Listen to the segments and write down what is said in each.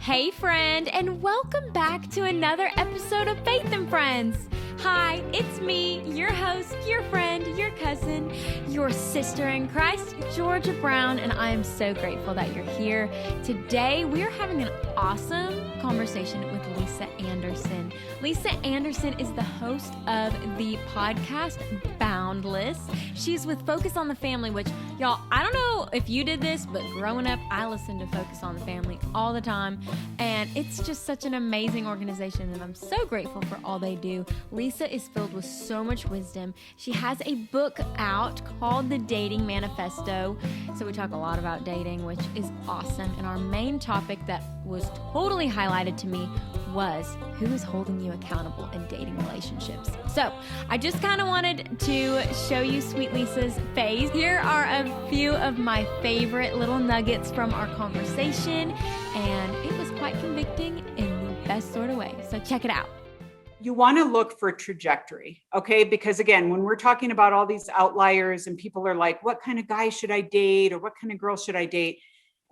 Hey, friend, and welcome back to another episode of Faith and Friends. Hi, it's me, your host, your friend, your cousin, your sister in Christ, Georgia Brown, and I am so grateful that you're here. Today, we're having an awesome conversation with Lisa Anderson. Lisa Anderson is the host of the podcast Boundless. She's with Focus on the Family, which, y'all, I don't know if you did this, but growing up, I listened to Focus on the Family all the time, and it's just such an amazing organization, and I'm so grateful for all they do. Lisa is filled with so much wisdom. She has a book out called The Dating Manifesto, so we talk a lot about dating, which is awesome, and our main topic that was totally highlighted to me was who is holding you accountable in dating relationships. So I just kind of wanted to show you Sweet Lisa's face. Here are a few of my favorite little nuggets from our conversation, and it was quite convicting in the best sort of way. So check it out. You want to look for trajectory, okay? Because again, when we're talking about all these outliers and people are like, what kind of guy should I date? Or what kind of girl should I date?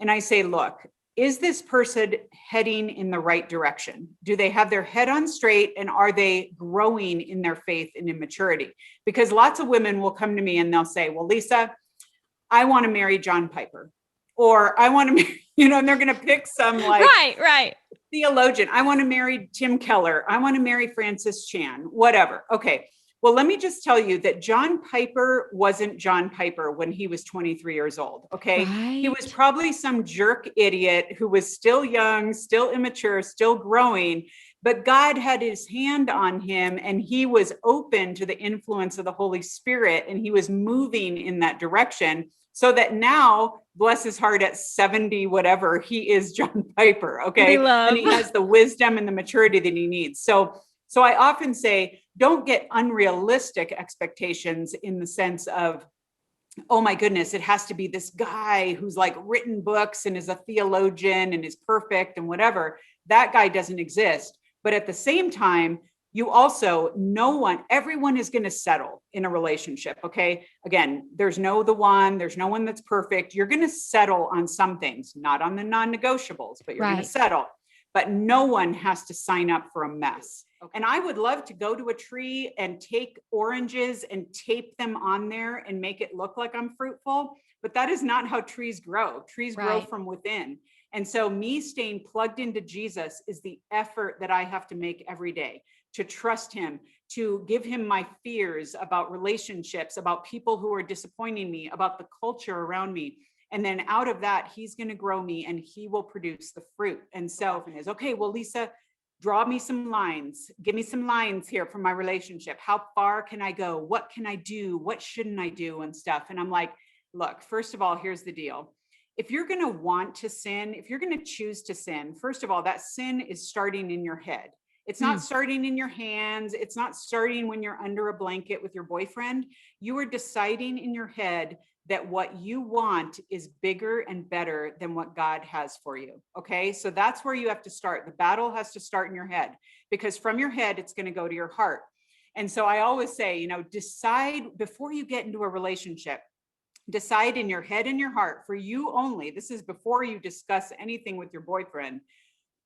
And I say, look, is this person heading in the right direction? Do they have their head on straight, and are they growing in their faith and in maturity? Because lots of women will come to me and they'll say, well, Lisa, I want to marry John Piper, or I want to marry, and they're going to pick some like Right. theologian. I want to marry Tim Keller. I want to marry Francis Chan, whatever. Okay. Well, let me just tell you that John Piper wasn't John Piper when he was 23 years old. Okay. Right. He was probably some jerk idiot who was still young, still immature, still growing, but God had his hand on him and he was open to the influence of the Holy Spirit, and he was moving in that direction. So that now, bless his heart, at 70, whatever, he is John Piper. Okay. And he has the wisdom and the maturity that he needs. So I often say, don't get unrealistic expectations in the sense of, oh my goodness, it has to be this guy who's like written books and is a theologian and is perfect and whatever. That guy doesn't exist. But at the same time, you also, everyone is going to settle in a relationship. Okay. Again, there's no one that's perfect. You're going to settle on some things, not on the non-negotiables, but you're going to settle. But no one has to sign up for a mess. Okay. And I would love to go to a tree and take oranges and tape them on there and make it look like I'm fruitful. But that is not how trees grow. Trees grow from within. And so me staying plugged into Jesus is the effort that I have to make every day, to trust him, to give him my fears about relationships, about people who are disappointing me, about the culture around me. And then out of that, he's going to grow me and he will produce the fruit. And so is okay. Well, Lisa, draw me some lines. Give me some lines here for my relationship. How far can I go? What can I do? What shouldn't I do and stuff? And I'm like, look, first of all, here's the deal. If you're going to want to sin, if you're going to choose to sin, first of all, that sin is starting in your head. It's not starting in your hands. It's not starting when you're under a blanket with your boyfriend. You are deciding in your head that what you want is bigger and better than what God has for you. Okay. So that's where you have to start. The battle has to start in your head, because from your head, it's going to go to your heart. And so I always say, decide before you get into a relationship, decide in your head and your heart, for you only. This is before you discuss anything with your boyfriend.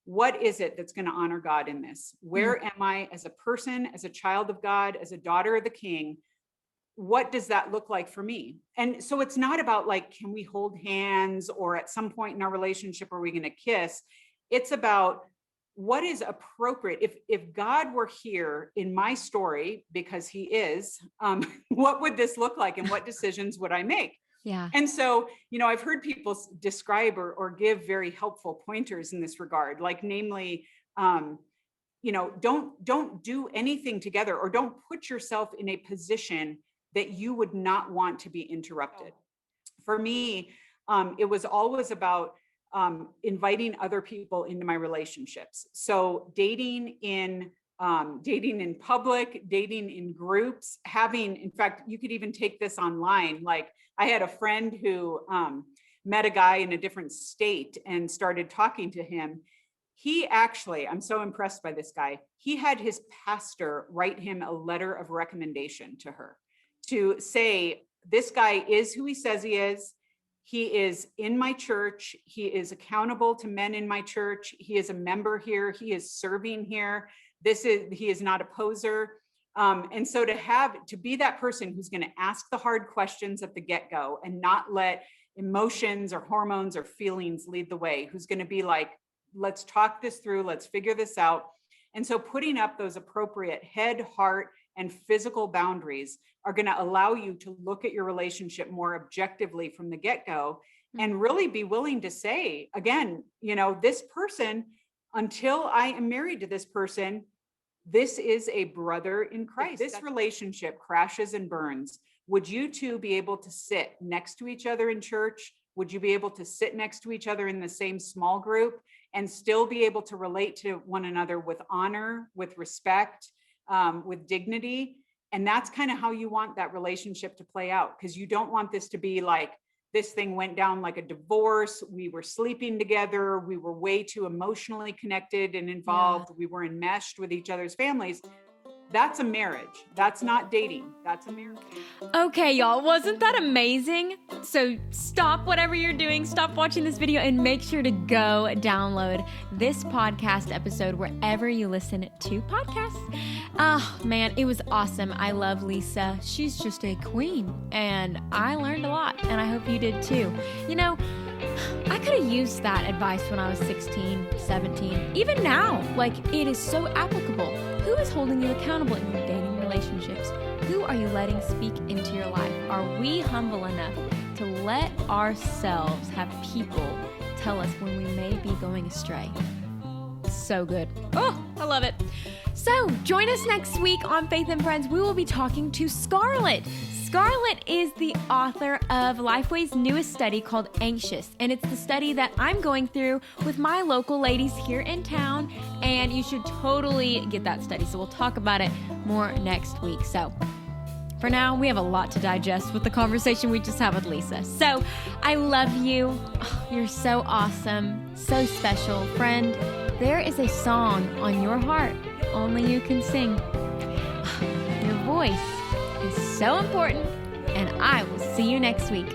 What is it that's going to honor God in this? Where am I as a person, as a child of God, as a daughter of the King? What does that look like for me? And so it's not about like, can we hold hands, or at some point in our relationship, are we going to kiss? It's about what is appropriate. If God were here in my story, because he is, what would this look like, and what decisions would I make? Yeah. And so, I've heard people describe or give very helpful pointers in this regard, like namely, don't do anything together, or don't put yourself in a position that you would not want to be interrupted. For me, it was always about inviting other people into my relationships. So dating in public, dating in groups, in fact, you could even take this online. Like I had a friend who met a guy in a different state and started talking to him. He actually, I'm so impressed by this guy. He had his pastor write him a letter of recommendation to her, to say, this guy is who he says he is. He is in my church. He is accountable to men in my church. He is a member here. He is serving here. He is not a poser. And so to be that person who's going to ask the hard questions at the get-go and not let emotions or hormones or feelings lead the way, who's going to be like, let's talk this through, let's figure this out. And so putting up those appropriate head, heart, and physical boundaries are going to allow you to look at your relationship more objectively from the get-go and really be willing to say, again, this person, until I am married to this person, this is a brother in Christ. If this relationship crashes and burns, would you two be able to sit next to each other in church? Would you be able to sit next to each other in the same small group and still be able to relate to one another with honor, with respect, with dignity? And that's kind of how you want that relationship to play out, because you don't want this to be like, this thing went down like a divorce. We were sleeping together. We were way too emotionally connected and involved. Yeah. We were enmeshed with each other's families. That's a marriage. That's not dating. That's a marriage. Okay, y'all, wasn't that amazing? So stop whatever you're doing, stop watching this video, and make sure to go download this podcast episode wherever you listen to podcasts. Oh, man, it was awesome. I love Lisa. She's just a queen, and I learned a lot, and I hope you did too. I could have used that advice when I was 16, 17, even now. It is so applicable. Who is holding you accountable in your dating relationships? Who are you letting speak into your life? Are we humble enough to let ourselves have people tell us when we may be going astray? So good. Oh, I love it. So join us next week on Faith and Friends. We will be talking to Scarlett. Scarlett is the author of Lifeway's newest study called Anxious, and it's the study that I'm going through with my local ladies here in town, and you should totally get that study. So we'll talk about it more next week. So for now, we have a lot to digest with the conversation we just had with Lisa. So I love you. Oh, you're so awesome, so special. Friend, there is a song on your heart only you can sing. Your voice is so important, and I will see you next week.